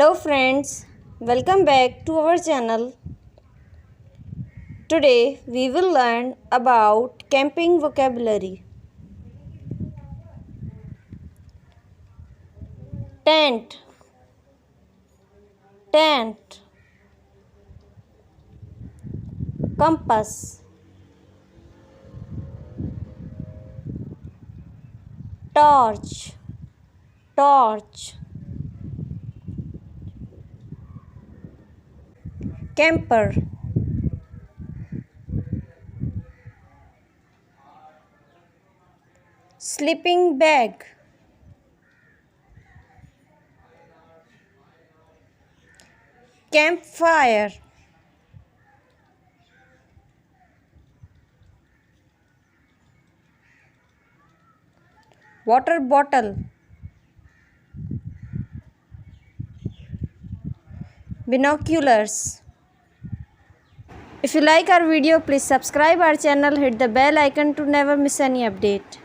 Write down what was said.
Hello friends, welcome back to our channel. Today we will learn about camping vocabulary. Tent, tent, compass, torch, torch, camper, sleeping bag, campfire, water bottle, binoculars. If you like our video, please subscribe our channel, hit the bell icon to never miss any update.